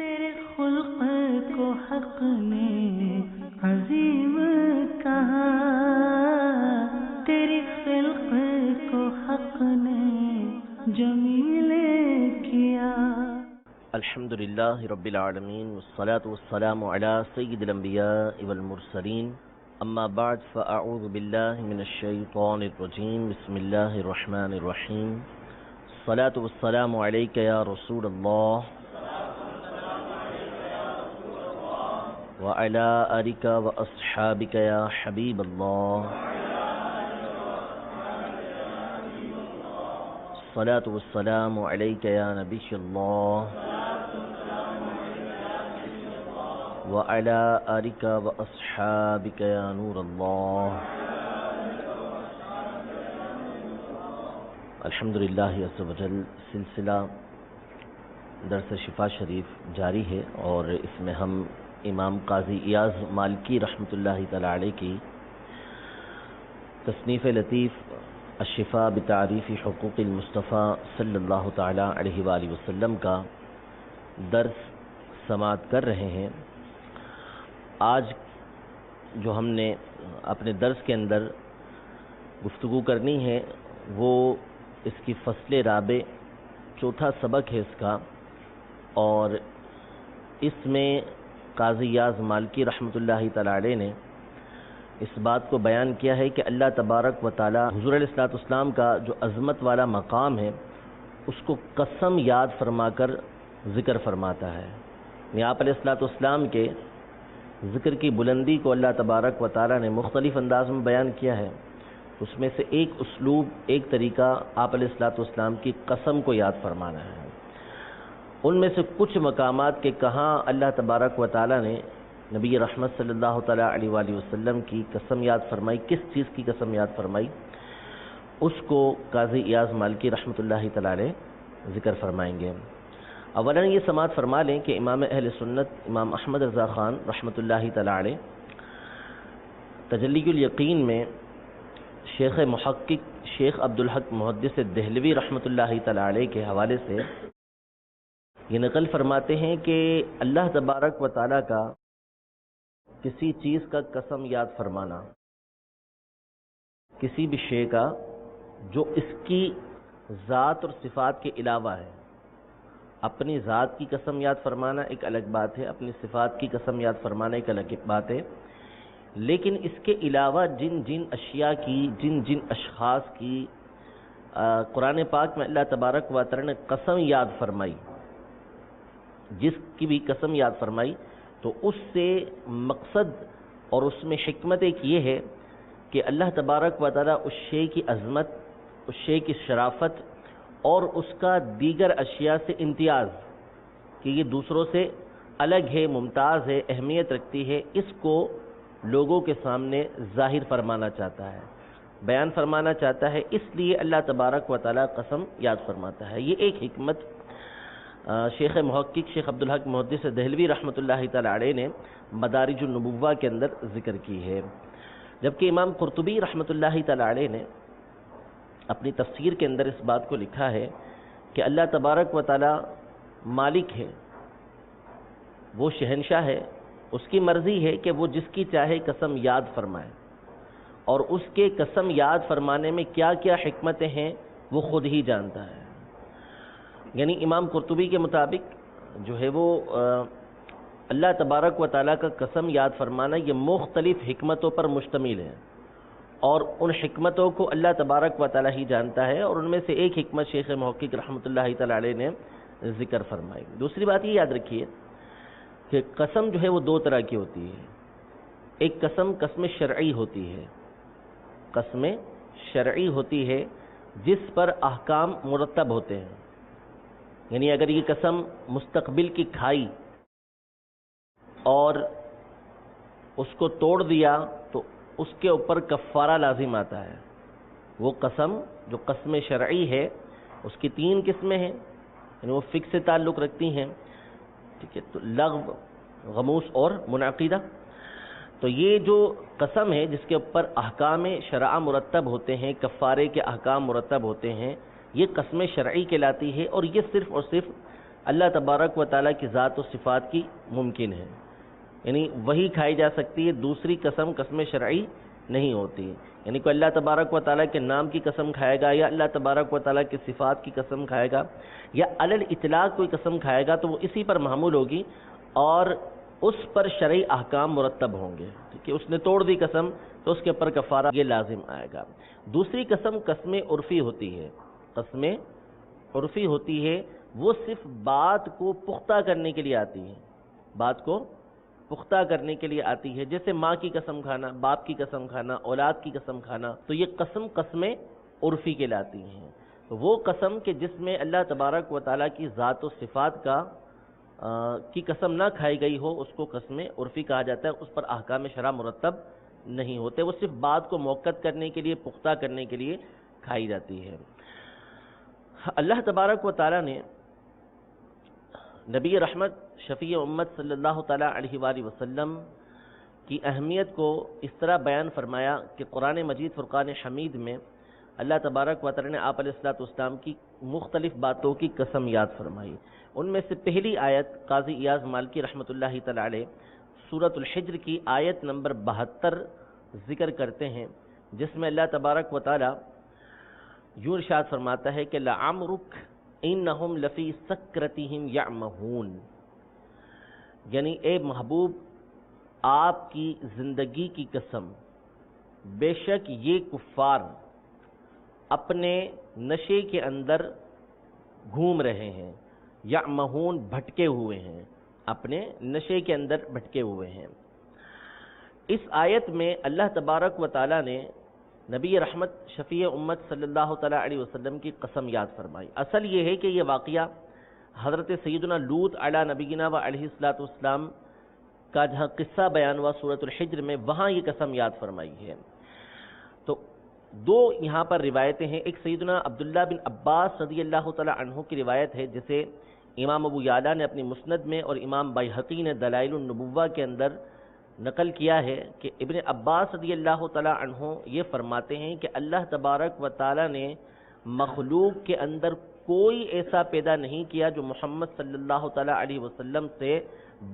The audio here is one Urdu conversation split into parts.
تیرے خلق کو حق نے عظیم کہا، تیری خلق کو حق نے جمیل کیا۔ الحمدللہ رب العالمین والصلاة والسلام علی سید الانبیاء والمرسلین، اما بعد فاعوذ باللہ من الشیطان الرجیم، بسم اللہ الرحمن الرحیم، الصلاة والسلام علیک یا رسول اللہ وعلی آلک واصحابک یا حبیب اللہ، الصلاة والسلام علیک یا نبی اللہ وعلی آلک واصحابک یا نور اللہ۔ الحمدللہ عز و جل، سلسلہ درس شفا شریف جاری ہے، اور اس میں ہم امام قاضی ایاز مالکی رحمۃ اللہ تعالی علیہ کی تصنیف لطیف الشفا بتعریف حقوق المصطفیٰ صلی اللہ تعالی علیہ وآلہ وسلم کا درس سماعت کر رہے ہیں۔ آج جو ہم نے اپنے درس کے اندر گفتگو کرنی ہے وہ اس کی فصل رابع چوتھا سبق ہے اس کا، اور اس میں قاضی ایاز مالکی رحمۃ اللہ تعالی علیہ نے اس بات کو بیان کیا ہے کہ اللہ تبارک و تعالی حضور علیہ الصلوۃ والسلام کا جو عظمت والا مقام ہے اس کو قسم یاد فرما کر ذکر فرماتا ہے۔ یعنی آپ علیہ الصلوۃ والسلام کے ذکر کی بلندی کو اللہ تبارک و تعالی نے مختلف انداز میں بیان کیا ہے، اس میں سے ایک اسلوب، ایک طریقہ آپ علیہ الصلوۃ والسلام کی قسم کو یاد فرمانا ہے۔ ان میں سے کچھ مقامات کے کہاں اللہ تبارک و تعالی نے نبی رحمت صلی اللہ تعالی علیہ وآلہ وسلم کی قسم یاد فرمائی، کس چیز کی قسم یاد فرمائی، اس کو قاضی ایاز مالکی رحمۃ اللہ تعالی علیہ ذکر فرمائیں گے۔ اولا یہ سماعت فرما لیں کہ امام اہل سنت امام احمد رضا خان رحمۃ اللہ تعالی علیہ تجلی الیقین میں شیخ محقق شیخ عبدالحق محدث دہلوی رحمۃ اللہ تعالی علیہ کے حوالے سے یہ نقل فرماتے ہیں کہ اللہ تبارک و تعالی کا کسی چیز کا قسم یاد فرمانا، کسی بھی شے کا جو اس کی ذات اور صفات کے علاوہ ہے۔ اپنی ذات کی قسم یاد فرمانا ایک الگ بات ہے، اپنی صفات کی قسم یاد فرمانا ایک الگ بات ہے، لیکن اس کے علاوہ جن جن اشیاء کی، جن جن اشخاص کی قرآن پاک میں اللہ تبارک و تعالی نے قسم یاد فرمائی، جس کی بھی قسم یاد فرمائی، تو اس سے مقصد اور اس میں حکمت ایک یہ ہے کہ اللہ تبارک و تعالی اس شے کی عظمت، اس شے کی شرافت اور اس کا دیگر اشیاء سے امتیاز، کہ یہ دوسروں سے الگ ہے، ممتاز ہے، اہمیت رکھتی ہے، اس کو لوگوں کے سامنے ظاہر فرمانا چاہتا ہے، بیان فرمانا چاہتا ہے، اس لیے اللہ تبارک و تعالی قسم یاد فرماتا ہے۔ یہ ایک حکمت شیخ محقق شیخ عبدالحق محدث دہلوی رحمۃ اللہ تعالی علیہ نے مدارج النبوہ کے اندر ذکر کی ہے، جبکہ امام قرطبی رحمۃ اللہ تعالی علیہ نے اپنی تفسیر کے اندر اس بات کو لکھا ہے کہ اللہ تبارک و تعالی مالک ہے، وہ شہنشاہ ہے، اس کی مرضی ہے کہ وہ جس کی چاہے قسم یاد فرمائے، اور اس کے قسم یاد فرمانے میں کیا کیا حکمتیں ہیں وہ خود ہی جانتا ہے۔ یعنی امام قرطبی کے مطابق جو ہے وہ اللہ تبارک و تعالیٰ کا قسم یاد فرمانا یہ مختلف حکمتوں پر مشتمل ہے، اور ان حکمتوں کو اللہ تبارک و تعالیٰ ہی جانتا ہے، اور ان میں سے ایک حکمت شیخ محقق رحمۃ اللہ تعالی علیہ نے ذکر فرمائی۔ دوسری بات یہ یاد رکھیے کہ قسم جو ہے وہ دو طرح کی ہوتی ہے۔ ایک قسم شرعی ہوتی ہے، قسم شرعی ہوتی ہے جس پر احکام مرتب ہوتے ہیں، یعنی اگر یہ قسم مستقبل کی کھائی اور اس کو توڑ دیا تو اس کے اوپر کفارہ لازم آتا ہے۔ وہ قسم جو قسم شرعی ہے اس کی تین قسمیں ہیں، یعنی وہ فکس سے تعلق رکھتی ہیں، ٹھیک ہے، تو لغو، غموس اور منعقدہ۔ تو یہ جو قسم ہے جس کے اوپر احکام شرع مرتب ہوتے ہیں، کفارے کے احکام مرتب ہوتے ہیں، یہ قسم شرعی کہلاتی ہے، اور یہ صرف اور صرف اللہ تبارک و تعالیٰ کی ذات و صفات کی ممکن ہے، یعنی وہی کھائی جا سکتی ہے، دوسری قسم قسم شرعی نہیں ہوتی، یعنی کوئی اللہ تبارک و تعالیٰ کے نام کی قسم کھائے گا یا اللہ تبارک و تعالیٰ کی صفات کی قسم کھائے گا یا علی الاطلاق کوئی قسم کھائے گا تو وہ اسی پر معمول ہوگی اور اس پر شرعی احکام مرتب ہوں گے کہ اس نے توڑ دی قسم تو اس کے اوپر کفارہ یہ لازم آئے گا۔ دوسری قسم قسم عرفی ہوتی ہے، قسم عرفی ہوتی ہے، وہ صرف بات کو پختہ کرنے کے لیے آتی ہے، بات کو پختہ کرنے کے لیے آتی ہے، جیسے ماں کی قسم کھانا، باپ کی قسم کھانا، اولاد کی قسم کھانا، تو یہ قسم عرفی کہلاتی ہیں۔ وہ قسم کہ جس میں اللہ تبارک و تعالیٰ کی ذات و صفات کی قسم نہ کھائی گئی ہو، اس کو قسم عرفی کہا جاتا ہے، اس پر احکام شرع مرتب نہیں ہوتے، وہ صرف بات کو موقت کرنے کے لیے، پختہ کرنے کے لیے کھائی جاتی ہے۔ اللہ تبارک و تعالیٰ نے نبی رحمت شفیع امت صلی اللہ تعالیٰ علیہ وآلہ وسلم کی اہمیت کو اس طرح بیان فرمایا کہ قرآن مجید فرقان حمید میں اللہ تبارک و تعالیٰ نے آپ علیہ السلام کی مختلف باتوں کی قسم یاد فرمائی۔ ان میں سے پہلی آیت قاضی ایاز مالکی رحمۃ اللہ تعالیٰ علیہ سورۃ الحجر کی آیت نمبر 72 ذکر کرتے ہیں، جس میں اللہ تبارک و تعالیٰ یوں ارشاد فرماتا ہے کہ لعمرک انہم لفی سکرتہم یعمہون، یعنی اے محبوب آپ کی زندگی کی قسم، بے شک یہ کفار اپنے نشے کے اندر گھوم رہے ہیں، یعمہون بھٹکے ہوئے ہیں، اپنے نشے کے اندر بھٹکے ہوئے ہیں۔ اس آیت میں اللہ تبارک و تعالیٰ نے نبی رحمت شفیع امت صلی اللہ تعالیٰ علیہ وسلم کی قسم یاد فرمائی۔ اصل یہ ہے کہ یہ واقعہ حضرت سیدنا لوط علی نبینا و علیہ السلام کا جہاں قصہ بیان ہوا سورۃ الحجر میں، وہاں یہ قسم یاد فرمائی ہے۔ تو دو یہاں پر روایتیں ہیں، ایک سیدنا عبداللہ بن عباس رضی اللہ تعالیٰ عنہ کی روایت ہے جسے امام ابو یعلا نے اپنی مسند میں اور امام بیہقی نے دلائل النبوہ کے اندر نقل کیا ہے کہ ابن عباس رضی اللہ تعالیٰ عنہ یہ فرماتے ہیں کہ اللہ تبارک و تعالیٰ نے مخلوق کے اندر کوئی ایسا پیدا نہیں کیا جو محمد صلی اللہ تعالیٰ علیہ وسلم سے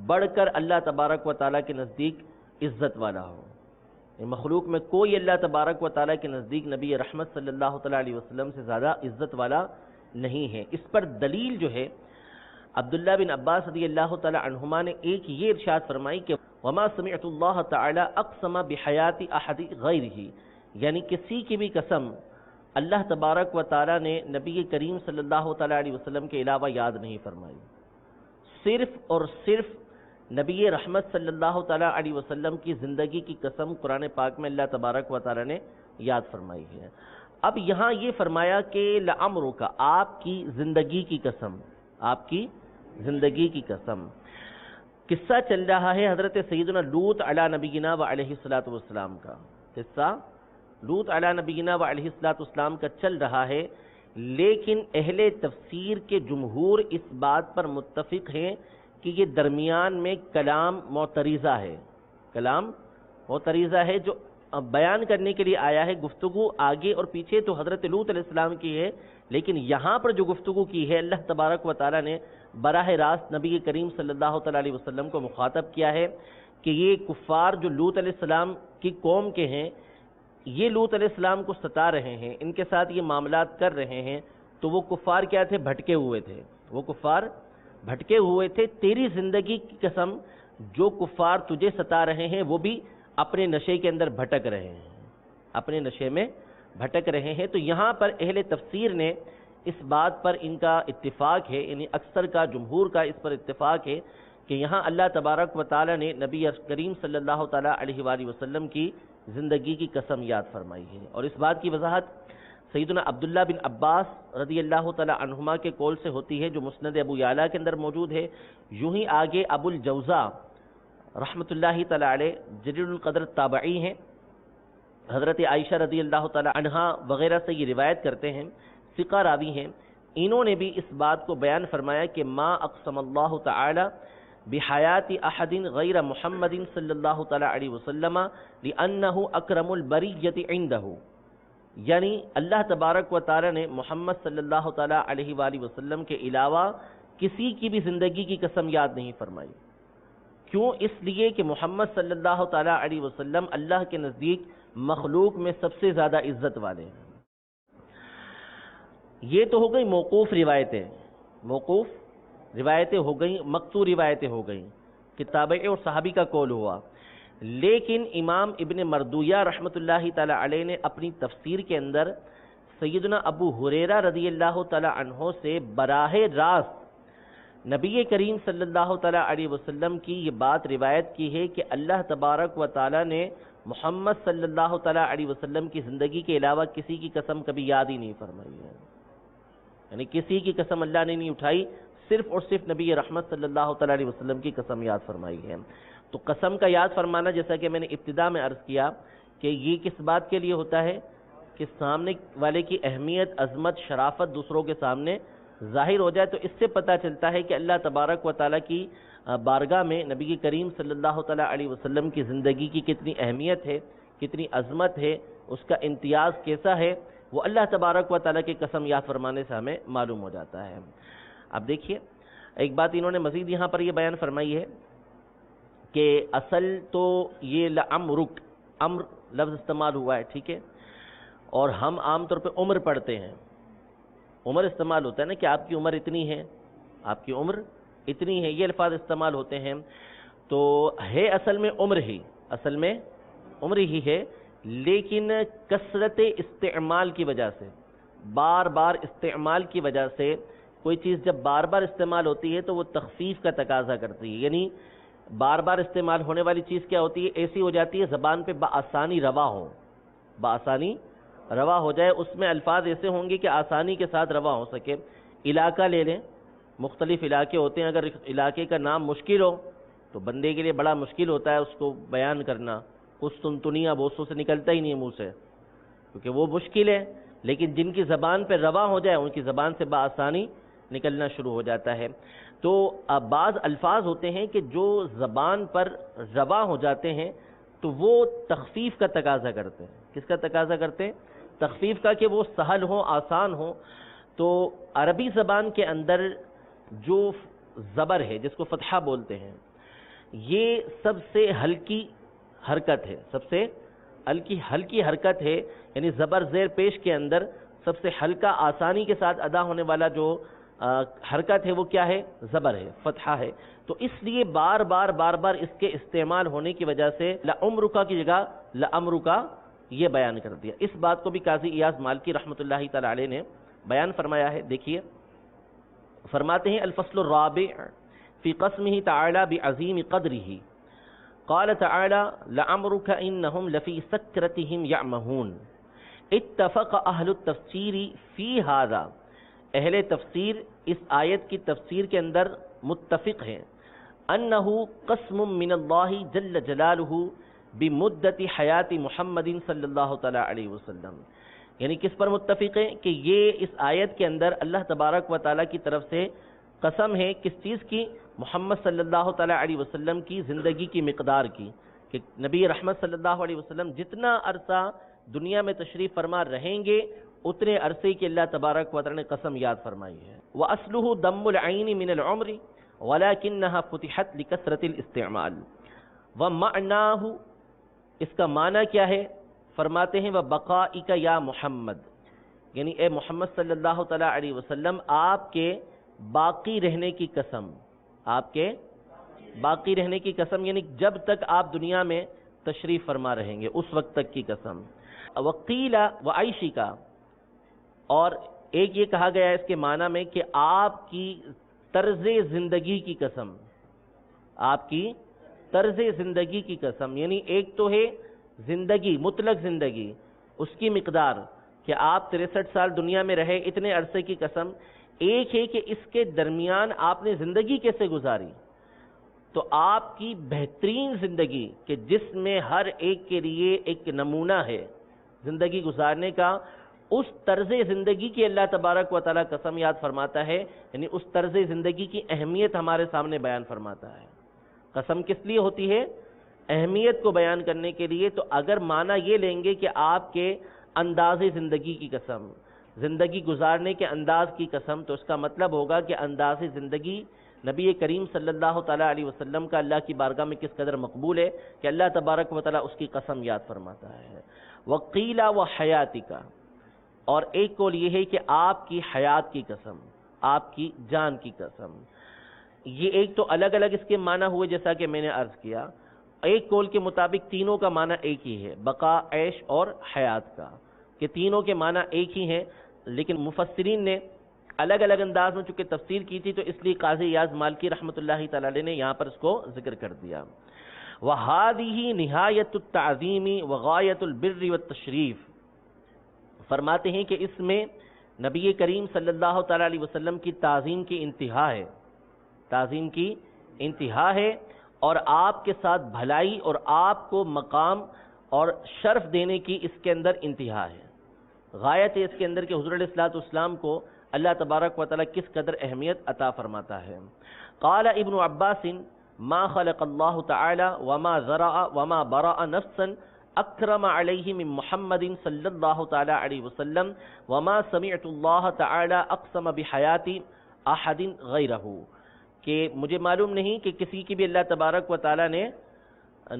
بڑھ کر اللہ تبارک و تعالیٰ کے نزدیک عزت والا ہو۔ مخلوق میں کوئی اللہ تبارک و تعالیٰ کے نزدیک نبی رحمت صلی اللہ تعالیٰ علیہ وسلم سے زیادہ عزت والا نہیں ہے۔ اس پر دلیل جو ہے عبداللہ بن عباس رضی اللہ تعالیٰ عنہما نے ایک یہ ارشاد فرمائی کہ وما سمعت اللہ تعالیٰ اقسم بحیات احد غیرہ، یعنی کسی کی بھی قسم اللہ تبارک و تعالیٰ نے نبی کریم صلی اللہ تعالیٰ علیہ وسلم کے علاوہ یاد نہیں فرمائی، صرف اور صرف نبی رحمت صلی اللہ تعالیٰ علیہ وسلم کی زندگی کی قسم قرآن پاک میں اللہ تبارک و تعالیٰ نے یاد فرمائی ہے۔ اب یہاں یہ فرمایا کہ لعمرک، آپ کی زندگی کی قسم، آپ کی زندگی کی قسم۔ قصہ چل رہا ہے حضرت سیدنا لوط علی نبینا و علیہ السلام کا، قصہ لوط علی نبینا و علیہ السلام کا چل رہا ہے، لیکن اہل تفسیر کے جمہور اس بات پر متفق ہیں کہ یہ درمیان میں کلام معترضہ ہے، کلام معترضہ ہے جو بیان کرنے کے لیے آیا ہے۔ گفتگو آگے اور پیچھے تو حضرت لوط علیہ السلام کی ہے، لیکن یہاں پر جو گفتگو کی ہے اللہ تبارک و تعالیٰ نے براہ راست نبی کریم صلی اللہ تعالیٰ علیہ وسلم کو مخاطب کیا ہے کہ یہ کفار جو لوط علیہ السلام کی قوم کے ہیں، یہ لوط علیہ السلام کو ستا رہے ہیں، ان کے ساتھ یہ معاملات کر رہے ہیں، تو وہ کفار کیا تھے؟ بھٹکے ہوئے تھے، وہ کفار بھٹکے ہوئے تھے۔ تیری زندگی کی قسم، جو کفار تجھے ستا رہے ہیں وہ بھی اپنے نشے کے اندر بھٹک رہے ہیں، اپنے نشے میں بھٹک رہے ہیں۔ تو یہاں پر اہل تفسیر نے اس بات پر ان کا اتفاق ہے، یعنی اکثر کا، جمہور کا اس پر اتفاق ہے کہ یہاں اللہ تبارک و تعالیٰ نے نبی کریم صلی اللہ تعالیٰ علیہ وآلہ وسلم کی زندگی کی قسم یاد فرمائی ہے۔ اور اس بات کی وضاحت سیدنا عبداللہ بن عباس رضی اللہ تعالیٰ عنہما کے قول سے ہوتی ہے جو مسند ابو یعلا کے اندر موجود ہے۔ یوں ہی آگے ابو الجوزا رحمۃ اللہ تعالیٰ علیہ جلیل القدر تابعی ہیں، حضرت عائشہ رضی اللہ تعالیٰ عنہا وغیرہ سے یہ روایت کرتے ہیں، ثقہ راوی ہیں، انہوں نے بھی اس بات کو بیان فرمایا کہ ما اقسم اللہ تعالی بحیات احد غیر محمد صلی اللہ تعالیٰ علیہ وسلم لأنہ اکرم البریۃ عندہ، یعنی اللہ تبارک و تعالیٰ نے محمد صلی اللہ تعالیٰ علیہ وآلہ وسلم کے علاوہ کسی کی بھی زندگی کی قسم یاد نہیں فرمائی۔ کیوں؟ اس لیے کہ محمد صلی اللہ تعالی علیہ وسلم اللہ کے نزدیک مخلوق میں سب سے زیادہ عزت والے ہیں۔ یہ تو ہو گئی موقوف روایتیں، موقوف روایتیں ہو گئیں، مقطوع روایتیں ہو گئیں کہ تابعی اور صحابی کا قول ہوا۔ لیکن امام ابن مردویہ رحمۃ اللہ تعالی علیہ نے اپنی تفسیر کے اندر سیدنا ابو ہریرہ رضی اللہ تعالی عنہ سے براہ راست نبی کریم صلی اللہ تعالی علیہ وسلم کی یہ بات روایت کی ہے کہ اللہ تبارک و تعالی نے محمد صلی اللہ تعالی علیہ وسلم کی زندگی کے علاوہ کسی کی قسم کبھی یاد ہی نہیں فرمائی ہے، یعنی کسی کی قسم اللہ نے نہیں اٹھائی، صرف اور صرف نبی رحمت صلی اللہ تعالی علیہ وسلم کی قسم یاد فرمائی ہے۔ تو قسم کا یاد فرمانا، جیسا کہ میں نے ابتدا میں عرض کیا کہ یہ کس بات کے لیے ہوتا ہے کہ سامنے والے کی اہمیت، عظمت، شرافت دوسروں کے سامنے ظاہر ہو جائے، تو اس سے پتہ چلتا ہے کہ اللہ تبارک و تعالیٰ کی بارگاہ میں نبی کریم صلی اللہ تعالی علیہ وسلم کی زندگی کی کتنی اہمیت ہے، کتنی عظمت ہے، اس کا امتیاز کیسا ہے، وہ اللہ تبارک و تعالیٰ کی قسم یاد فرمانے سے ہمیں معلوم ہو جاتا ہے۔ اب دیکھیے ایک بات انہوں نے مزید یہاں پر یہ بیان فرمائی ہے کہ اصل تو یہ لعمرک، امر لفظ استعمال ہوا ہے، ٹھیک ہے، اور ہم عام طور پہ عمر پڑھتے ہیں، عمر استعمال ہوتا ہے نا کہ آپ کی عمر اتنی ہے، آپ کی عمر اتنی ہے، یہ الفاظ استعمال ہوتے ہیں، تو ہے اصل میں عمر ہی، اصل میں عمر ہی ہے، لیکن کثرت استعمال کی وجہ سے، بار بار استعمال کی وجہ سے کوئی چیز جب بار بار استعمال ہوتی ہے تو وہ تخفیف کا تقاضا کرتی ہے، یعنی بار بار استعمال ہونے والی چیز کیا ہوتی ہے، ایسی ہو جاتی ہے زبان پہ بآسانی روا ہو، بآسانی روا ہو جائے، اس میں الفاظ ایسے ہوں گے کہ آسانی کے ساتھ روا ہو سکے۔ علاقہ لے لیں، مختلف علاقے ہوتے ہیں، اگر علاقے کا نام مشکل ہو تو بندے کے لیے بڑا مشکل ہوتا ہے اس کو بیان کرنا، قسطنطنیہ بوسوں سے نکلتا ہی نہیں ہے منہ سے، کیونکہ وہ مشکل ہے، لیکن جن کی زبان پہ روا ہو جائے ان کی زبان سے بآسانی نکلنا شروع ہو جاتا ہے۔ تو بعض الفاظ ہوتے ہیں کہ جو زبان پر روا ہو جاتے ہیں تو وہ تخفیف کا تقاضا کرتے ہیں۔ کس کا تقاضا کرتے ہیں؟ تخفیف کا، کہ وہ سہل ہو، آسان ہو۔ تو عربی زبان کے اندر جو زبر ہے جس کو فتحہ بولتے ہیں، یہ سب سے ہلکی حرکت ہے، سب سے ہلکی حرکت ہے، یعنی زبر زیر پیش کے اندر سب سے ہلکا، آسانی کے ساتھ ادا ہونے والا جو حرکت ہے وہ کیا ہے؟ زبر ہے، فتحہ ہے۔ تو اس لیے بار بار اس کے استعمال ہونے کی وجہ سے لعمرکا کی جگہ لعمرکا یہ بیان کر دیا۔ اس بات کو بھی قاضی ایاز مالکی رحمۃ اللہ تعالی علیہ نے بیان فرمایا ہے۔ دیکھیے فرماتے ہیں الفصل الرابع فی قسمہ تعالی بعظیم قدرہ، قال تعالی لعمرک انہم لفی سکرتہم یعمہون، اتفق اہل التفسیر فی ھذا، اہل تفسیر اس آیت کی تفسیر کے اندر متفق ہیں، انہ قسم من اللہ جل جلالہ بمدت حیات محمد صلی اللہ تعالی علیہ وسلم، یعنی کس پر متفق ہیں کہ یہ اس آیت کے اندر اللہ تبارک و تعالیٰ کی طرف سے قسم ہے، کس چیز کی؟ محمد صلی اللہ تعالی علیہ وسلم کی زندگی کی مقدار کی، کہ نبی رحمت صلی اللہ علیہ وسلم جتنا عرصہ دنیا میں تشریف فرما رہیں گے اتنے عرصے کی اللہ تبارک و تعالی نے قسم یاد فرمائی ہے۔ وَأَصْلُهُ دَمُّ الْعَيْنِ مِنَ الْعُمْرِ وَلَكِنَّهَا فُتِحَتْ لِكَثْرَةِ الْإِسْتِعْمَالِ، وَمَعْنَاهُ، اس کا معنی کیا ہے؟ فرماتے ہیں وَبَقَائِكَ یا محمد، یعنی اے محمد صلی اللہ تعالی علیہ وسلم آپ کے باقی رہنے کی قسم، آپ کے باقی رہنے کی قسم، یعنی جب تک آپ دنیا میں تشریف فرما رہیں گے اس وقت تک کی قسم۔ وَقِيلَ وَعَيْشِكَ، اور ایک یہ کہا گیا ہے اس کے معنی میں کہ آپ کی طرز زندگی کی قسم، آپ کی طرز زندگی کی قسم، یعنی ایک تو ہے زندگی، مطلق زندگی، اس کی مقدار کہ آپ 63 سال دنیا میں رہے، اتنے عرصے کی قسم، ایک ہے کہ اس کے درمیان آپ نے زندگی کیسے گزاری، تو آپ کی بہترین زندگی کہ جس میں ہر ایک کے لیے ایک نمونہ ہے زندگی گزارنے کا، اس طرز زندگی کی اللہ تبارک و تعالیٰ قسم یاد فرماتا ہے، یعنی اس طرز زندگی کی اہمیت ہمارے سامنے بیان فرماتا ہے۔ قسم کس لیے ہوتی ہے؟ اہمیت کو بیان کرنے کے لیے۔ تو اگر معنی یہ لیں گے کہ آپ کے انداز زندگی کی قسم، زندگی گزارنے کے انداز کی قسم، تو اس کا مطلب ہوگا کہ انداز زندگی نبی کریم صلی اللہ تعالیٰ علیہ وسلم کا اللہ کی بارگاہ میں کس قدر مقبول ہے کہ اللہ تبارک و تعالیٰ اس کی قسم یاد فرماتا ہے۔ وقیل و حیاتی کا، اور ایک قول یہ ہے کہ آپ کی حیات کی قسم، آپ کی جان کی قسم۔ یہ ایک تو الگ الگ اس کے معنی ہوئے جیسا کہ میں نے عرض کیا، ایک قول کے مطابق تینوں کا معنی ایک ہی ہے، بقا، عیش اور حیات کا، کہ تینوں کے معنی ایک ہی ہیں، لیکن مفسرین نے الگ الگ انداز میں چونکہ تفسیر کی تھی تو اس لیے قاضی ایاز مالکی رحمۃ اللہ تعالی علیہ نے یہاں پر اس کو ذکر کر دیا۔ وَهَذِهِ نِهَایَةُ التَّعْظِیمِ وَغَایَةُ الْبِرِّ وَالتَّشْرِیف، فرماتے ہیں کہ اس میں نبی کریم صلی اللہ تعالیٰ علیہ وسلم کی تعظیم کی انتہا ہے، تعظیم کی انتہا ہے، اور آپ کے ساتھ بھلائی اور آپ کو مقام اور شرف دینے کی اس کے اندر انتہا ہے۔ غایت ہے اس کے اندر کہ حضور علیہ السلام کو اللہ تبارک و تعالیٰ کس قدر اہمیت عطا فرماتا ہے۔ قال ابن عباس ما خلق اللہ تعالی وما ذرع وما برأ نفسا اکرم علیہ من محمد صلی اللہ تعالی علیہ وسلم وما سمعت اللہ تعالی اقسم بحیات احد غیرہ، کہ مجھے معلوم نہیں کہ کسی کی بھی اللہ تبارک و تعالیٰ نے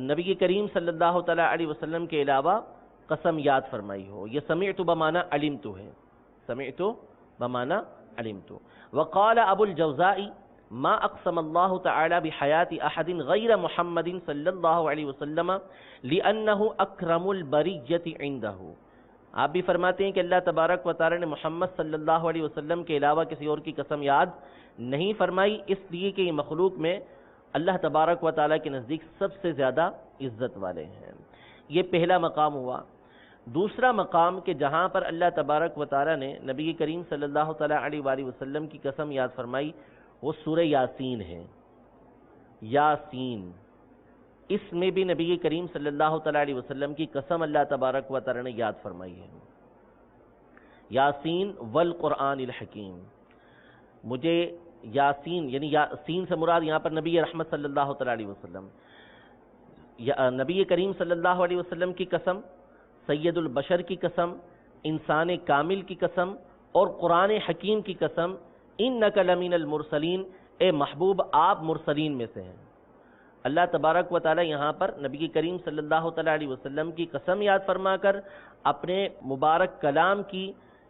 نبی کریم صلی اللہ تعالی علیہ وسلم کے علاوہ قسم یاد فرمائی ہو۔ یہ سمعت بمعنی علمت ہے، سمعت بمعنی علمت۔ وقال ابو الجوزاء ما اقسم اللہ تعالی بحیات احد غیر محمد صلی اللہ علیہ وسلم لأنہ اکرم البریۃ عندہ، آپ بھی فرماتے ہیں کہ اللہ تبارک و تعالی نے محمد صلی اللہ علیہ وسلم کے علاوہ کسی اور کی قسم یاد نہیں فرمائی، اس لیے کہ یہ مخلوق میں اللہ تبارک و تعالی کے نزدیک سب سے زیادہ عزت والے ہیں۔ یہ پہلا مقام ہوا۔ دوسرا مقام کہ جہاں پر اللہ تبارک و تعالی نے نبی کریم صلی اللہ تعالی علیہ وآلہ وسلم کی قسم یاد فرمائی، وہ سورہ یاسین ہے۔ یاسین، اس میں بھی نبی کریم صلی اللہ تعالی علیہ وسلم کی قسم اللہ تبارک و تعالی نے یاد فرمائی ہے۔ یاسین والقرآن الحکیم، مجھے یاسین یعنی یاسین سے مراد یہاں پر نبی رحمت صلی اللہ تعالی علیہ وسلم، نبی کریم صلی اللہ علیہ وسلم کی قسم، سید البشر کی قسم، انسان کامل کی قسم، اور قرآن حکیم کی قسم، انک لمن المرسلین، اے محبوب آپ مرسلین میں سے ہیں۔ اللہ تبارک و تعالی یہاں پر نبی کریم صلی اللہ تعالی علیہ وسلم کی قسم یاد فرما کر اپنے مبارک کلام کی،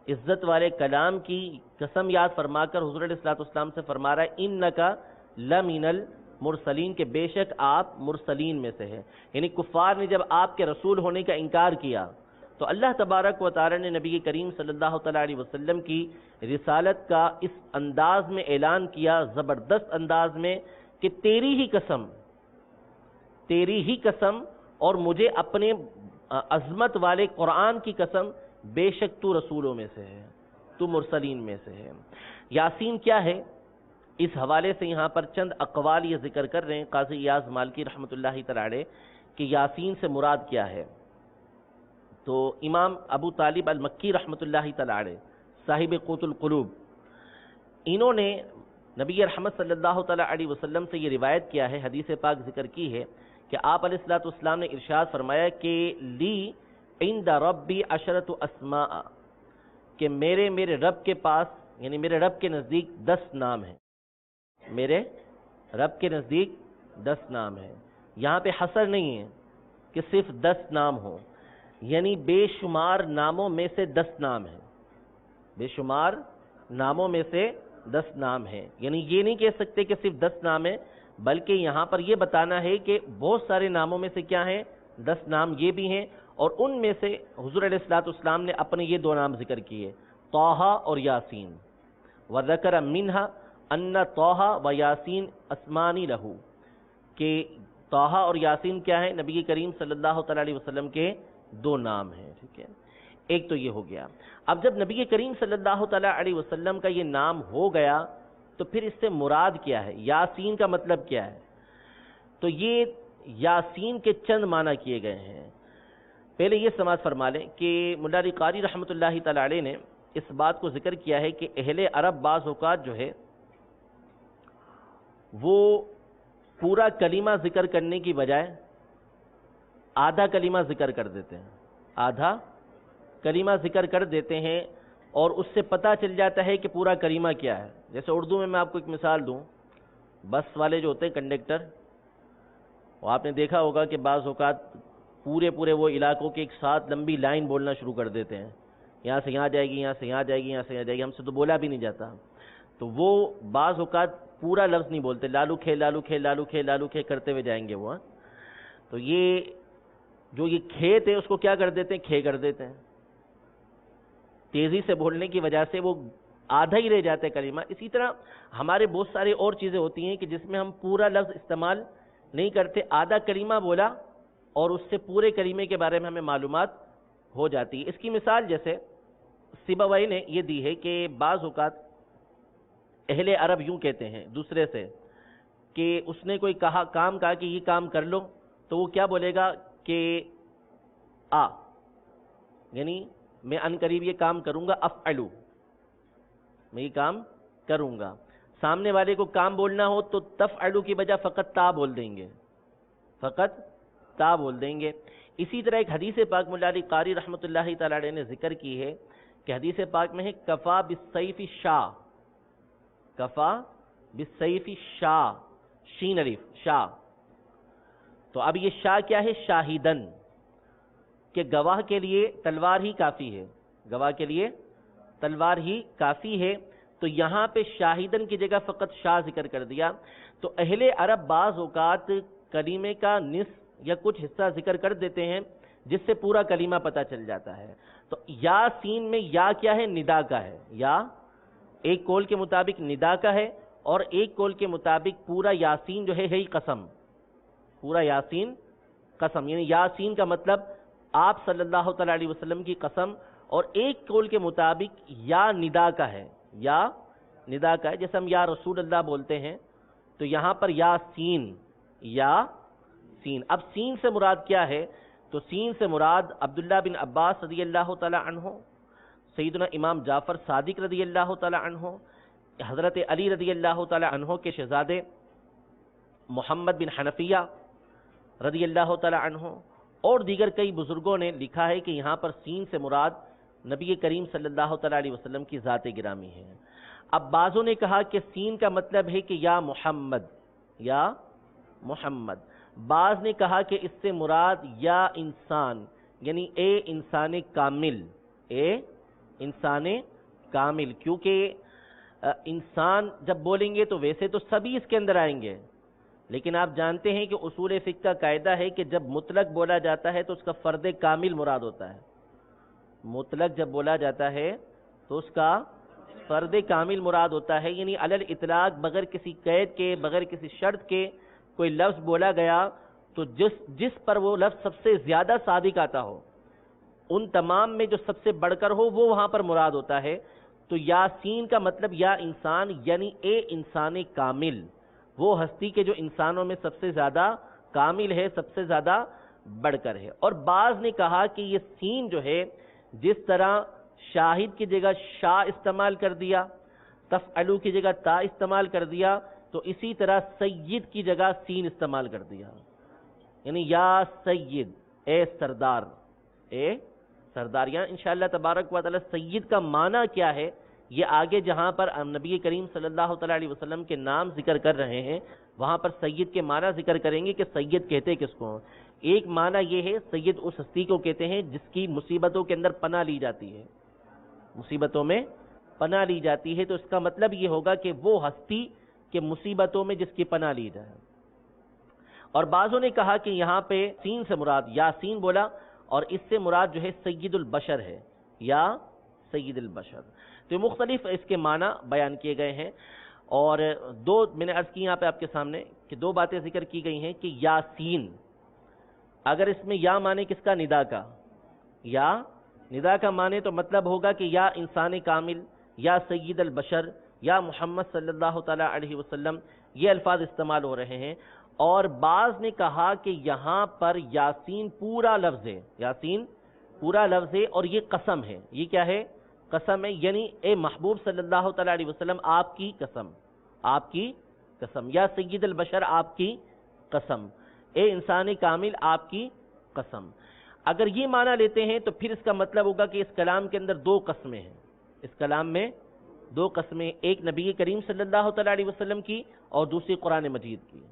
عزت والے کلام کی قسم یاد فرما کر حضور علیہ السلام سے فرما رہا ہے انک لمن المرسلین، کہ بے شک آپ مرسلین میں سے ہیں۔ یعنی کفار نے جب آپ کے رسول ہونے کا انکار کیا تو اللہ تبارک و تعالی نے نبی کریم صلی اللہ تعالی علیہ وسلم کی رسالت کا اس انداز میں اعلان کیا، زبردست انداز میں، کہ تیری ہی قسم، تیری ہی قسم، اور مجھے اپنے عظمت والے قرآن کی قسم، بے شک تو رسولوں میں سے ہے، تو مرسلین میں سے ہے۔ یاسین کیا ہے؟ اس حوالے سے یہاں پر چند اقوال یہ ذکر کر رہے ہیں قاضی ایاز مالکی رحمۃ اللہ تعالی علیہ کہ یاسین سے مراد کیا ہے۔ تو امام ابو طالب المکی رحمۃ اللہ تعالی علیہ، صاحب قوت القلوب، انہوں نے نبی رحمت صلی اللہ تعالی علیہ وسلم سے یہ روایت کیا ہے، حدیث پاک ذکر کی ہے کہ آپ علیہ السلام نے ارشاد فرمایا کہ لی عند ربی عشرۃ اسماء، کہ میرے رب کے پاس یعنی میرے رب کے نزدیک 10 نام ہیں، میرے رب کے نزدیک 10 نام ہیں۔ یہاں پہ حصر نہیں ہے کہ صرف 10 نام ہوں، یعنی بے شمار ناموں میں سے 10 نام ہیں، بے شمار ناموں میں سے 10 نام ہیں۔ یعنی یہ نہیں کہہ سکتے کہ صرف 10 نام ہیں، بلکہ یہاں پر یہ بتانا ہے کہ بہت سارے ناموں میں سے کیا ہیں، 10 نام یہ بھی ہیں، اور ان میں سے حضور علیہ السلام نے اپنے یہ 2 نام ذکر کیے، طٰہٰ اور یاسین۔ وذکر منہا ان طٰہٰ و یاسین اسمانی لہو، کہ طٰہٰ اور یاسین کیا ہے؟ نبی کریم صلی اللہ تعالی علیہ وسلم کے 2 نام ہیں۔ ٹھیک ہے، ایک تو یہ ہو گیا۔ اب جب نبی کریم صلی اللہ تعالی علیہ وسلم کا یہ نام ہو گیا تو پھر اس سے مراد کیا ہے؟ یاسین کا مطلب کیا ہے؟ تو یہ یاسین کے چند معنی کیے گئے ہیں۔ پہلے یہ سماعت فرما لیں کہ مولا علی قاری رحمۃ اللہ تعالی علیہ نے اس بات کو ذکر کیا ہے کہ اہل عرب بعض اوقات جو ہے وہ پورا کلمہ ذکر کرنے کی بجائے آدھا کلمہ ذکر کر دیتے ہیں، آدھا کلمہ ذکر کر دیتے ہیں، اور اس سے پتہ چل جاتا ہے کہ پورا کلمہ کیا ہے. جیسے اردو میں آپ کو ایک مثال دوں، بس والے جو ہوتے ہیں کنڈکٹر، وہ آپ نے دیکھا ہوگا کہ بعض اوقات پورے وہ علاقوں کے ایک ساتھ لمبی لائن بولنا شروع کر دیتے ہیں، یہاں سے یہاں جائے گی، یہاں سے یہاں جائے گی، یہاں سے یہاں جائے گی، ہم سے تو بولا بھی نہیں جاتا. تو وہ بعض اوقات پورا لفظ نہیں بولتے، لالو کھے لالو کھے لالو کھے لالو کھے کرتے ہوئے جائیں گے وہ. تو یہ جو یہ کھیت ہے اس کو کیا کر دیتے ہیں؟ کھے کر دیتے ہیں. تیزی سے بولنے کی وجہ سے وہ آدھا ہی رہ جاتا ہے کلمہ. اسی طرح ہمارے بہت سارے اور چیزیں ہوتی ہیں کہ جس میں ہم پورا لفظ استعمال نہیں کرتے، آدھا کلمہ بولا اور اس سے پورے کلمے کے بارے میں ہمیں معلومات ہو جاتی ہے. اس کی مثال جیسے سیبویہ نے یہ دی ہے کہ بعض اوقات اہل عرب یوں کہتے ہیں دوسرے سے کہ اس نے کوئی کام کہا کہ یہ کام کر لو، تو وہ کیا بولے گا کہ آ، یعنی میں ان قریب یہ کام کروں گا، افعلو، میں یہ کام کروں گا. سامنے والے کو کام بولنا ہو تو تفعلو کی بجائے فقط تا بول دیں گے، فقط تا بول دیں گے. اسی طرح ایک حدیث پاک مولا علی قاری رحمۃ اللہ تعالی علیہ نے ذکر کی ہے کہ حدیث پاک میں ہے کفا بالسیف شاہ، کفا بالسیف شاہ، شین الف شاہ. تو اب یہ شاہ کیا ہے؟ شاہدن، کہ گواہ کے لیے تلوار ہی کافی ہے، گواہ کے لیے تلوار ہی کافی ہے. تو یہاں پہ شاہدن کی جگہ فقط شاہ ذکر کر دیا. تو اہل عرب بعض اوقات کلمے کا نصف یا کچھ حصہ ذکر کر دیتے ہیں جس سے پورا کلمہ پتہ چل جاتا ہے. تو یا سین میں یا کیا ہے؟ ندا کا ہے. یا ایک قول کے مطابق ندا کا ہے اور ایک قول کے مطابق پورا یاسین جو ہے ہی قسم، پورا یاسین قسم، یعنی یاسین کا مطلب آپ صلی اللہ تعالی علیہ وسلم کی قسم. اور ایک قول کے مطابق یا ندا کا ہے، یا ندا کا ہے. جیسے ہم یا رسول اللہ بولتے ہیں تو یہاں پر یا سین، یا سین. اب سین سے مراد کیا ہے؟ تو سین سے مراد عبداللہ بن عباس رضی اللہ تعالی عنہ، سیدنا امام جعفر صادق رضی اللہ تعالی عنہ، حضرت علی رضی اللہ تعالی عنہ کے شہزادے محمد بن حنفیہ رضی اللہ تعالی عنہ، اور دیگر کئی بزرگوں نے لکھا ہے کہ یہاں پر سین سے مراد نبی کریم صلی اللہ تعالی علیہ وسلم کی ذات گرامی ہے. اب بعضوں نے کہا کہ سین کا مطلب ہے کہ یا محمد، یا محمد. بعض نے کہا کہ اس سے مراد یا انسان، یعنی اے انسان کامل، اے انسان کامل. کیونکہ انسان جب بولیں گے تو ویسے تو سبھی اس کے اندر آئیں گے، لیکن آپ جانتے ہیں کہ اصول فقہ کا قاعدہ ہے کہ جب مطلق بولا جاتا ہے تو اس کا فرد کامل مراد ہوتا ہے. مطلق جب بولا جاتا ہے تو اس کا فرد کامل مراد ہوتا ہے، یعنی علی الاطلاق بغیر کسی قید کے، بغیر کسی شرط کے کوئی لفظ بولا گیا تو جس پر وہ لفظ سب سے زیادہ صادق آتا ہو، ان تمام میں جو سب سے بڑھ کر ہو وہ وہاں پر مراد ہوتا ہے. تو یاسین کا مطلب یا انسان، یعنی اے انسان کامل، وہ ہستی کے جو انسانوں میں سب سے زیادہ کامل ہے، سب سے زیادہ بڑھ کر ہے. اور بعض نے کہا کہ یہ سین جو ہے جس طرح شاہد کی جگہ شاہ استعمال کر دیا، تفعلو کی جگہ تا استعمال کر دیا، تو اسی طرح سید کی جگہ سین استعمال کر دیا، یعنی یا سید، اے سردار، اے سردار. یہاں انشاءاللہ تبارک و تعالی سید کا معنی کیا ہے یہ آگے جہاں پر نبی کریم صلی اللہ تعالی علیہ وسلم کے نام ذکر کر رہے ہیں وہاں پر سید کے معنی ذکر کریں گے کہ سید کہتے کس کو. ایک معنی یہ ہے سید اس ہستی کو کہتے ہیں جس کی مصیبتوں کے اندر پناہ لی جاتی ہے، مصیبتوں میں پناہ لی جاتی ہے. تو اس کا مطلب یہ ہوگا کہ وہ ہستی کہ مصیبتوں میں جس کی پناہ لی جائے. اور بعضوں نے کہا کہ یہاں پہ سین سے مراد یاسین بولا اور اس سے مراد جو ہے سید البشر ہے، یا سید البشر. تو مختلف اس کے معنی بیان کیے گئے ہیں. اور دو میں نے عرض کی یہاں پہ آپ کے سامنے کہ دو باتیں ذکر کی گئی ہیں کہ یاسین، اگر اس میں یا معنی کس کا؟ ندا کا. یا ندا کا معنی تو مطلب ہوگا کہ یا انسان کامل، یا سید البشر، یا محمد صلی اللہ تعالی علیہ وسلم، یہ الفاظ استعمال ہو رہے ہیں. اور بعض نے کہا کہ یہاں پر یاسین پورا لفظ ہے، یاسین پورا لفظ ہے اور یہ قسم ہے. یہ کیا ہے؟ قسم ہے. یعنی اے محبوب صلی اللہ تعالی علیہ وسلم آپ کی قسم، آپ کی قسم، یا سید البشر آپ کی قسم، اے انسان کامل آپ کی قسم. اگر یہ معنی لیتے ہیں تو پھر اس کا مطلب ہوگا کہ اس کلام کے اندر دو قسمیں ہیں. اس کلام میں دو قسمیں، ایک نبی کریم صلی اللہ تعالیٰ علیہ وسلم کی اور دوسری قرآن مجید کی،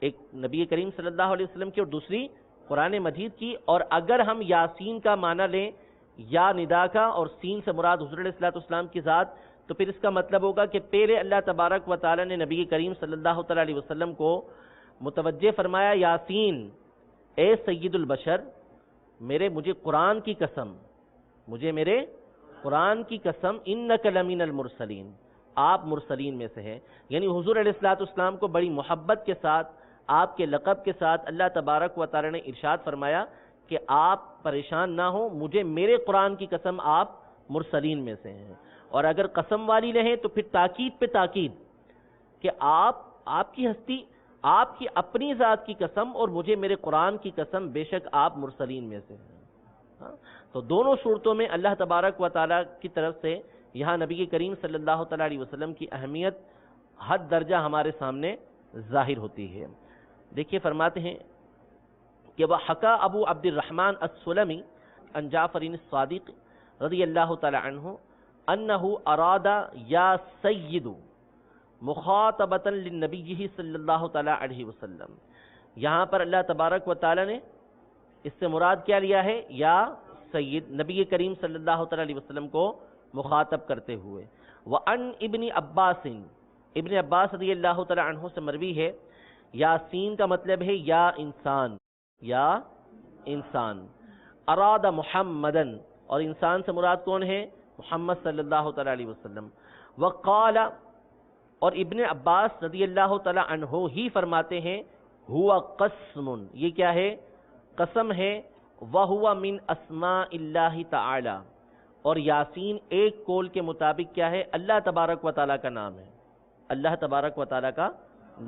ایک نبی کریم صلی اللہ علیہ وسلم کی اور دوسری قرآن مجید کی۔ اور اگر ہم یاسین کا معنی لیں، یا ندا کا، اور سین سے مراد حضور علیہ السلام کی ذات، تو پھر اس کا مطلب ہوگا کہ پہلے اللہ تبارک و تعالیٰ نے نبی کریم صلی اللہ تعالیٰ علیہ وسلم کو متوجہ فرمایا، یاسین اے سید البشر، مجھے قرآن کی قسم، میرے قرآن کی قسم، انک لمن المرسلین، آپ مرسلین میں سے ہیں۔ یعنی حضور علیہ السلام کو بڑی محبت کے ساتھ، آپ کے لقب کے ساتھ اللہ تبارک و تعالیٰ نے ارشاد فرمایا کہ آپ پریشان نہ ہوں، میرے قرآن کی قسم آپ مرسلین میں سے ہیں۔ اور اگر قسم والی رہیں تو پھر تاکید پہ تاکید کہ آپ کی ہستی، آپ کی اپنی ذات کی قسم، اور میرے قرآن کی قسم، بے شک آپ مرسلین میں سے ہیں۔ تو دونوں صورتوں میں اللہ تبارک و تعالیٰ کی طرف سے یہاں نبی کریم صلی اللہ تعالیٰ علیہ وسلم کی اہمیت حد درجہ ہمارے سامنے ظاہر ہوتی ہے۔ دیکھیے فرماتے ہیں کہ وحکا ابو عبد الرحمن السلمی عن جعفر الصادق رضی اللہ تعالی عنہ انہ اراد یا سید مخاطبتا للنبی صلی اللہ تعالی علیہ وسلم۔ یہاں پر اللہ تبارک و تعالی نے اس سے مراد کیا لیا ہے؟ یا سید، نبی کریم صلی اللہ تعالی علیہ وسلم کو مخاطب کرتے ہوئے۔ وعن ابن عباس، ابن عباس رضی اللہ تعالی عنہ سے مروی ہے، یاسین کا مطلب ہے یا انسان، یا انسان، اراد محمدن، اور انسان سے مراد کون ہے؟ محمد صلی اللہ تعالی علیہ وسلم۔ وقال، اور ابن عباس رضی اللہ تعالی عنہ ہی فرماتے ہیں، ہوا قسم، یہ کیا ہے؟ قسم ہے، وَهُوَ مِنْ أَسْمَاءِ اللَّهِ تَعَالَى، اور یاسین ایک قول کے مطابق کیا ہے؟ اللہ تبارک و تعالیٰ کا نام ہے، اللہ تبارک و تعالیٰ کا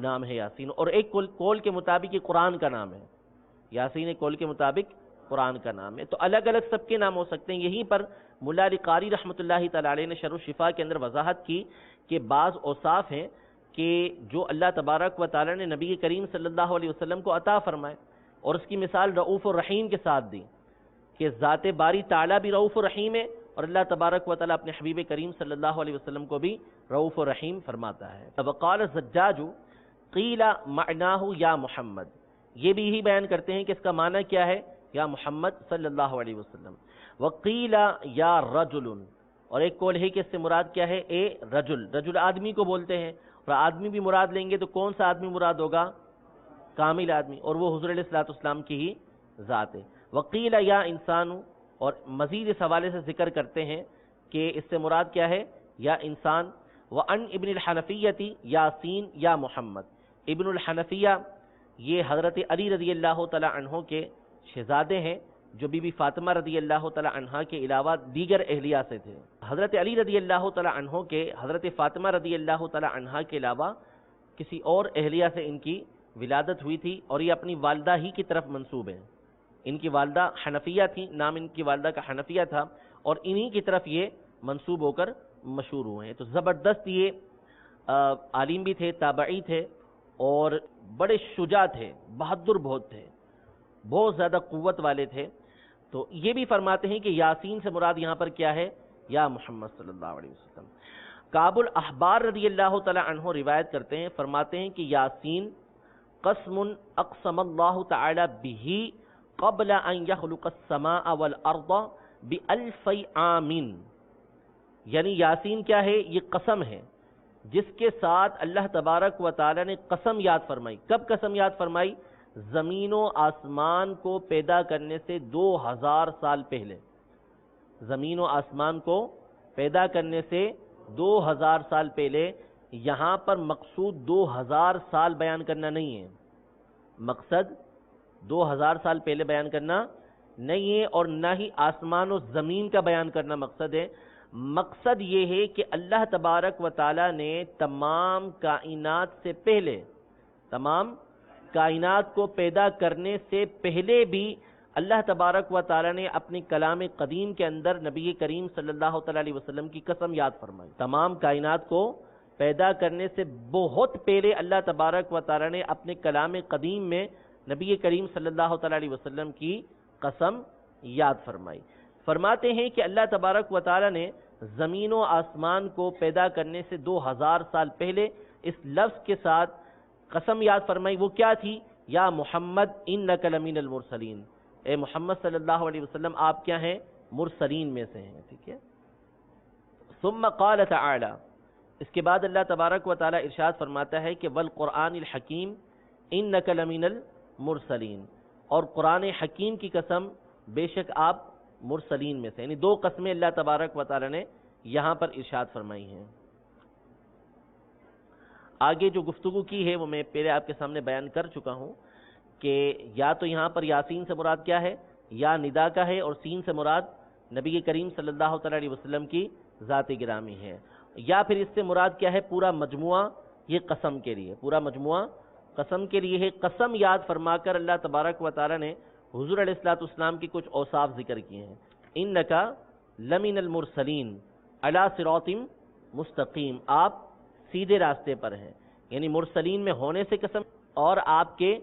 نام ہے یاسین، اور ایک قول کے مطابق یہ قرآن کا نام ہے، یاسین ایک قول کے مطابق قرآن کا نام ہے۔ تو الگ الگ سب کے نام ہو سکتے ہیں۔ یہیں پر ملا علی قاری رحمۃ اللہ تعالی علیہ نے شرح الشفا کے اندر وضاحت کی کہ بعض اوصاف ہیں کہ جو اللہ تبارک و تعالی نے نبی کریم صلی اللہ علیہ وسلم کو عطا فرمائے، اور اس کی مثال رؤوف الرحیم کے ساتھ دی کہ ذات باری تعالیٰ بھی رؤوف الرحیم ہے، اور اللہ تبارک و تعالیٰ اپنے حبیب کریم صلی اللہ علیہ وسلم کو بھی رؤوف الرحیم فرماتا ہے۔ وقال الزجاج قیل معناہ یا محمد، یہ بھی یہی بیان کرتے ہیں کہ اس کا معنی کیا ہے؟ یا محمد صلی اللہ علیہ وسلم۔ وقیل یا رجل، اور ایک قول ہے کہ اس سے مراد کیا ہے؟ اے رجل، رجل آدمی کو بولتے ہیں، اور آدمی بھی مراد لیں گے تو کون سا آدمی مراد ہوگا؟ کامل آدمی، اور وہ حضور علیہ السلام کی ہی ذات ہے۔ وقیل یا انسان، اور مزید اس حوالے سے ذکر کرتے ہیں کہ اس سے مراد کیا ہے؟ یا انسان۔ وعن ابن الحنفیۃ یاسین یا محمد، ابن الحنفیہ یہ حضرت علی رضی اللہ تعالی عنہ کے شہزادے ہیں، جو بی بی فاطمہ رضی اللہ تعالی عنہ کے علاوہ دیگر اہلیہ سے تھے۔ حضرت علی رضی اللہ تعالی عنہ کے حضرت فاطمہ رضی اللہ تعالی عنہ کے علاوہ کسی اور اہلیہ سے ان کی ولادت ہوئی تھی، اور یہ اپنی والدہ ہی کی طرف منسوب ہیں۔ ان کی والدہ حنفیہ تھی، نام ان کی والدہ کا حنفیہ تھا، اور انہی کی طرف یہ منسوب ہو کر مشہور ہوئے ہیں۔ تو زبردست یہ عالم بھی تھے، تابعی تھے، اور بڑے شجاع تھے، بہادر بہت تھے، بہت زیادہ قوت والے تھے۔ تو یہ بھی فرماتے ہیں کہ یاسین سے مراد یہاں پر کیا ہے؟ یا محمد صلی اللہ علیہ وسلم۔ کعب الاحبار رضی اللہ تعالی عنہ روایت کرتے ہیں، فرماتے ہیں کہ یاسین قسم اقسم اللہ تعالی بہ قبل ان یخلق السماء والارض بألف عام، یعنی یاسین کیا ہے؟ یہ قسم ہے جس کے ساتھ اللہ تبارک و تعالی نے قسم یاد فرمائی۔ کب قسم یاد فرمائی؟ زمین و آسمان کو پیدا کرنے سے 2000 سال پہلے، زمین و آسمان کو پیدا کرنے سے 2000 سال پہلے۔ یہاں پر مقصود 2000 سال بیان کرنا نہیں ہے، مقصد 2000 سال پہلے بیان کرنا نہیں ہے، اور نہ ہی آسمان و زمین کا بیان کرنا مقصد ہے۔ مقصد یہ ہے کہ اللہ تبارک و تعالی نے تمام کائنات سے پہلے، تمام کائنات کو پیدا کرنے سے پہلے بھی اللہ تبارک و تعالی نے اپنی کلام قدیم کے اندر نبی کریم صلی اللہ تعالی علیہ وسلم کی قسم یاد فرمائی۔ تمام کائنات کو پیدا کرنے سے بہت پہلے اللہ تبارک و تعالی نے اپنے کلام قدیم میں نبی کریم صلی اللہ تعالی علیہ وسلم کی قسم یاد فرمائی۔ فرماتے ہیں کہ اللہ تبارک و تعالی نے زمین و آسمان کو پیدا کرنے سے 2000 سال پہلے اس لفظ کے ساتھ قسم یاد فرمائی. وہ کیا تھی؟ یا محمد انک لمن المرسلین، اے محمد صلی اللہ علیہ وسلم آپ کیا ہیں؟ مرسلین میں سے ہیں. ٹھیک ہے. ثم قال تعالی، اس کے بعد اللہ تبارک و تعالی ارشاد فرماتا ہے کہ والقرآن الحکیم انک لمن المرسلین، اور قرآن حکیم کی قسم بے شک آپ مرسلین میں سے. یعنی 2 قسمیں اللہ تبارک و تعالی نے یہاں پر ارشاد فرمائی ہیں. آگے جو گفتگو کی ہے وہ میں پہلے آپ کے سامنے بیان کر چکا ہوں کہ یا تو یہاں پر یاسین سے مراد کیا ہے؟ یا ندا کا ہے، اور سین سے مراد نبی کریم صلی اللہ تعالی علیہ وسلم کی ذات گرامی ہے. یا پھر اس سے مراد کیا ہے؟ پورا مجموعہ یہ قسم کے لیے، پورا مجموعہ قسم کے لیے ہے. قسم یاد فرما کر اللہ تبارک و تعالی نے حضور علیہ الصلوۃ والسلام کی کچھ اوصاف ذکر کیے ہیں. انکا لمن المرسلین علی صراط مستقیم، آپ سیدھے راستے پر ہیں. یعنی مرسلین میں ہونے سے قسم، اور آپ کے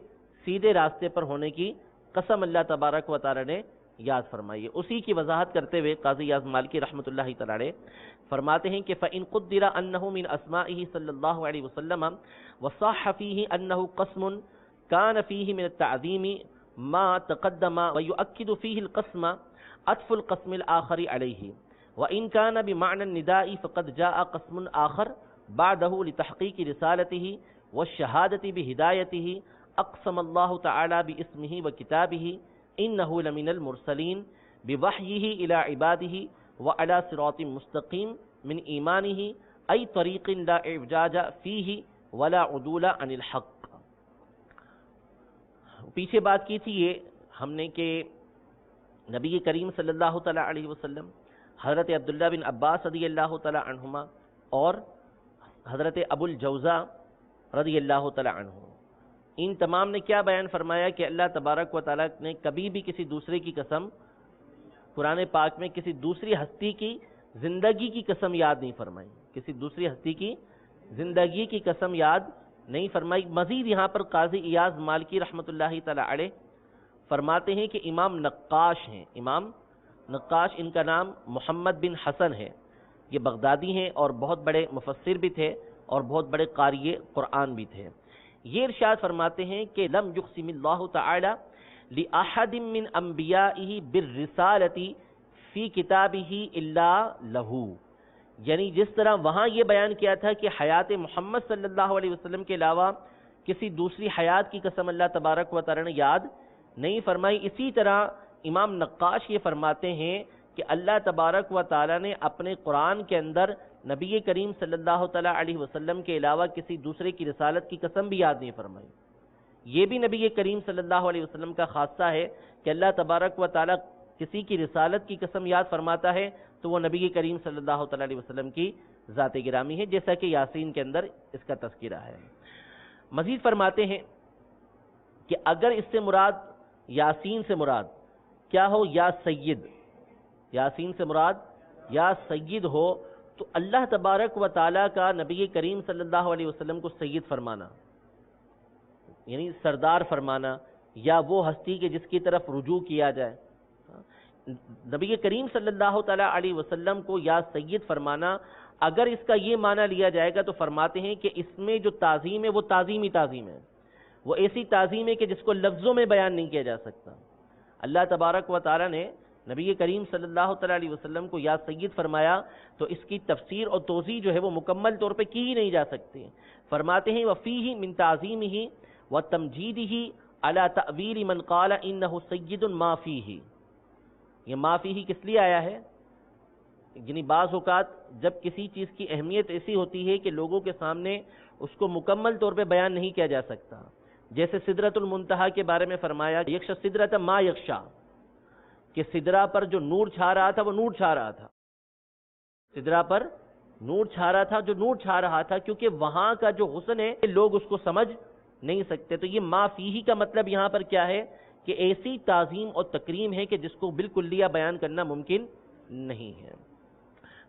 سیدھے راستے پر ہونے کی قسم اللہ تبارک و تعالی نے یاد فرمائی ہے. اسی کی وضاحت کرتے ہوئے قاضی اعظم مالکی رحمۃ اللہ تعالی فرماتے ہیں کہ فَإِن قُدِّرَ أَنَّهُ مِنْ أَسْمَائِهِ صلی اللہ علیہ وسلم وصح فيه أنه قسم كان فيه من التعظيم ما تقدم ويؤكد فيه القسم عطف القسم الآخر عليه، وإن كان بمعنى النداء فقد جاء قسم آخر بعده لتحقيق رسالته والشهادة بهدايته. أقسم الله تعالى باسمه وكتابه إنه لمن المرسلين بوحيه إلى عباده وعلى صراط مستقيم من إيمانه أي طريق لا إعوجاج فيه ولا عدول عن الحق. پیچھے بات کی تھی یہ ہم نے کہ نبی کریم صلی اللہ تعالی علیہ وسلم، حضرت عبداللہ بن عباس رضی اللہ تعالی عنہما اور حضرت ابو الجوزا رضی اللہ تعالی عنہ، ان تمام نے کیا بیان فرمایا کہ اللہ تبارک و تعالی نے کبھی بھی کسی دوسرے کی قسم قرآن پاک میں کسی دوسری ہستی کی زندگی کی قسم یاد نہیں فرمائی، کسی دوسری ہستی کی زندگی کی قسم یاد نہیں فرمائی. مزید یہاں پر قاضی ایاز مالکی رحمۃ اللہ تعالی علیہ فرماتے ہیں کہ امام نقاش ہیں، امام نقاش، ان کا نام محمد بن حسن ہے، یہ بغدادی ہیں اور بہت بڑے مفسر بھی تھے اور بہت بڑے قاری قرآن بھی تھے. یہ ارشاد فرماتے ہیں کہ لم یقسم اللہ تعالی لأحد من انبیائہ بالرسالۃ فی کتابہ الا لہو. یعنی جس طرح وہاں یہ بیان کیا تھا کہ حیات محمد صلی اللہ علیہ وسلم کے علاوہ کسی دوسری حیات کی قسم اللہ تبارک و تعالی نے یاد نہیں فرمائی، اسی طرح امام نقاش یہ فرماتے ہیں کہ اللہ تبارک و تعالی نے اپنے قرآن کے اندر نبی کریم صلی اللہ تعالی علیہ وسلم کے علاوہ کسی دوسرے کی رسالت کی قسم بھی یاد نہیں فرمائی. یہ بھی نبی کریم صلی اللہ علیہ وسلم کا خاصہ ہے کہ اللہ تبارک و تعالی کسی کی رسالت کی قسم یاد فرماتا ہے تو وہ نبی کریم صلی اللہ تعالی علیہ وسلم کی ذات گرامی ہے، جیسا کہ یاسین کے اندر اس کا تذکرہ ہے. مزید فرماتے ہیں کہ اگر اس سے مراد یاسین سے مراد کیا ہو؟ یا سید، یاسین سے مراد یا سید ہو تو اللہ تبارک و تعالی کا نبی کریم صلی اللہ علیہ وسلم کو سید فرمانا، یعنی سردار فرمانا، یا وہ ہستی کے جس کی طرف رجوع کیا جائے. نبی کریم صلی اللہ تعالی علیہ وسلم کو یا سید فرمانا، اگر اس کا یہ معنی لیا جائے گا تو فرماتے ہیں کہ اس میں جو تعظیم ہے وہ تعظیمی تعظیم ہے، وہ ایسی تعظیم ہے کہ جس کو لفظوں میں بیان نہیں کیا جا سکتا. اللہ تبارک و تعالی نے نبی کریم صلی اللہ تعالی علیہ وسلم کو یا سید فرمایا تو اس کی تفسیر اور توضیح جو ہے وہ مکمل طور پہ کی ہی نہیں جا سکتی. فرماتے ہیں وفیہ من تعظیمہ وتمجیدہ علی تأویل من قال انہ سید ما فیہ. یہ ما فیہ کس لیے آیا ہے؟ یعنی بعض اوقات جب کسی چیز کی اہمیت ایسی ہوتی ہے کہ لوگوں کے سامنے اس کو مکمل طور پہ بیان نہیں کیا جا سکتا، جیسے سدرۃ المنتہا کے بارے میں فرمایا یکش سدرۃ ما یکشا، کہ سدرہ پر جو نور چھا رہا تھا وہ نور چھا رہا تھا، سدرہ پر نور چھا رہا تھا جو نور چھا رہا تھا، کیونکہ وہاں کا جو حسن ہے لوگ اس کو سمجھ نہیں سکتے. تو یہ ما فیہ کا مطلب یہاں پر کیا ہے کہ ایسی تعظیم اور تکریم ہے کہ جس کو بالکلیہ بیان کرنا ممکن نہیں ہے.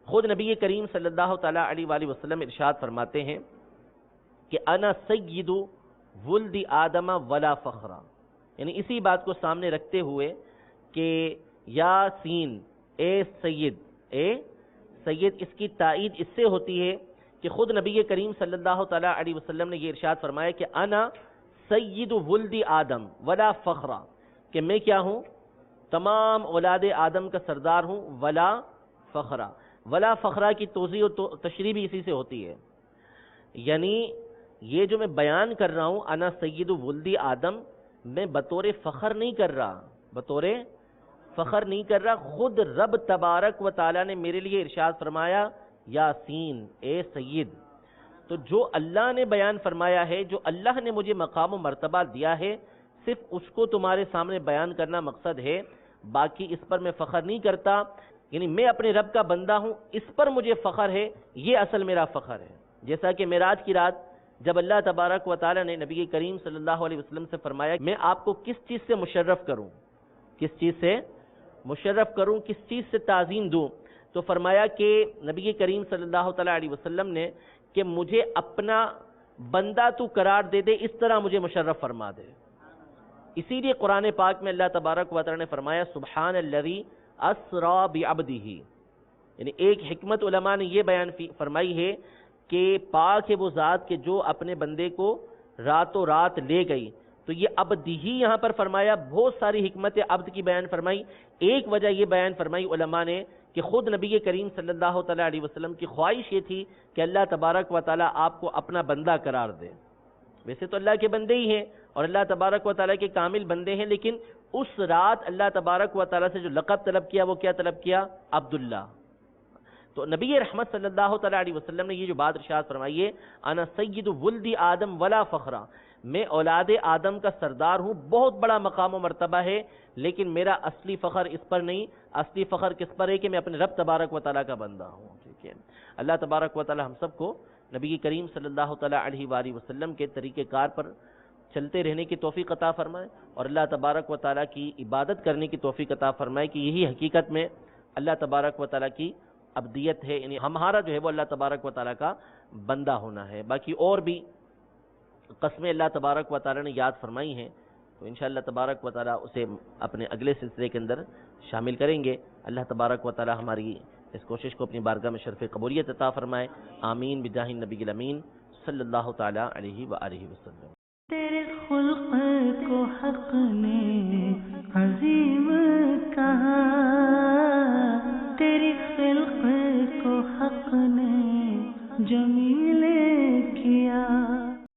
خود نبی کریم صلی اللہ تعالی علیہ وآلہ وسلم ارشاد فرماتے ہیں کہ انا سید ولد آدم ولا فخرا، یعنی اسی بات کو سامنے رکھتے ہوئے کہ یا سین، اے سید، اے سید، اس کی تائید اس سے ہوتی ہے کہ خود نبی کریم صلی اللہ تعالیٰ علیہ وسلم نے یہ ارشاد فرمایا کہ انا سید ولد آدم ولا فخرا، کہ میں کیا ہوں؟ تمام اولاد آدم کا سردار ہوں، ولا فخرا۔ ولا فخرا کی توضیح و تشریح بھی اسی سے ہوتی ہے، یعنی یہ جو میں بیان کر رہا ہوں انا سید ولد آدم، میں بطور فخر نہیں کر رہا، بطور فخر نہیں کر رہا، خود رب تبارک و تعالیٰ نے میرے لیے ارشاد فرمایا یاسین اے سید۔ تو جو اللہ نے بیان فرمایا ہے، جو اللہ نے مجھے مقام و مرتبہ دیا ہے، صرف اس کو تمہارے سامنے بیان کرنا مقصد ہے، باقی اس پر میں فخر نہیں کرتا، یعنی میں اپنے رب کا بندہ ہوں، اس پر مجھے فخر ہے، یہ اصل میرا فخر ہے۔ جیسا کہ معراج کی رات جب اللہ تبارک و تعالیٰ نے نبی کریم صلی اللہ علیہ وسلم سے فرمایا میں آپ کو کس چیز سے مشرف کروں، کس چیز سے مشرف کروں، کس چیز سے تعظیم دوں، تو فرمایا کہ نبی کریم صلی اللہ تعالیٰ علیہ وسلم نے کہ مجھے اپنا بندہ تو قرار دے دے، اس طرح مجھے مشرف فرما دے۔ اسی لیے قرآن پاک میں اللہ تبارک و تعالیٰ نے فرمایا سبحان الذی اسری بعبدہ، یعنی ایک حکمت علماء نے یہ بیان فرمائی ہے کہ پاک ہے وہ ذات کہ جو اپنے بندے کو راتوں رات لے گئی، تو یہ عبد ہی یہاں پر فرمایا، بہت ساری حکمت عبد کی بیان فرمائی، ایک وجہ یہ بیان فرمائی علماء نے کہ خود نبی کریم صلی اللہ تعالیٰ علیہ وسلم کی خواہش یہ تھی کہ اللہ تبارک و تعالیٰ آپ کو اپنا بندہ قرار دے۔ ویسے تو اللہ کے بندے ہی ہیں اور اللہ تبارک و تعالیٰ کے کامل بندے ہیں، لیکن اس رات اللہ تبارک و تعالیٰ سے جو لقب طلب کیا وہ کیا طلب کیا؟ عبداللہ۔ تو نبی رحمت صلی اللہ تعالیٰ علیہ وسلم نے یہ جو بات ارشاد فرمائی ہے انا سید ولد آدم ولا فخرا، میں اولاد آدم کا سردار ہوں، بہت بڑا مقام و مرتبہ ہے، لیکن میرا اصلی فخر اس پر نہیں، اصلی فخر کس پر ہے کہ میں اپنے رب تبارک و تعالیٰ کا بندہ ہوں۔ ٹھیک ہے، اللہ تبارک و تعالیٰ ہم سب کو نبی کریم صلی اللہ تعالیٰ علیہ وآلہ وسلم کے طریقہ کار پر چلتے رہنے کی توفیق عطا فرمائے، اور اللہ تبارک و تعالیٰ کی عبادت کرنے کی توفیق عطا فرمائے کہ یہی حقیقت میں اللہ تبارک و تعالیٰ کی عبدیت ہے، یعنی ہمارا جو ہے وہ اللہ تبارک و تعالیٰ کا بندہ ہونا ہے۔ باقی اور بھی قسمیں اللہ تبارک و تعالیٰ نے یاد فرمائی ہیں، تو انشاءاللہ تبارک و تعالیٰ اسے اپنے اگلے سلسلے کے اندر شامل کریں گے۔ اللہ تبارک و تعالیٰ ہماری اس کوشش کو اپنی بارگاہ میں شرف قبولیت عطا فرمائے، آمین بجاہ النبی الامین صلی اللہ تعالیٰ علیہ وآلہ وسلم۔ تیرے خلق کو حق نے عظیم کہا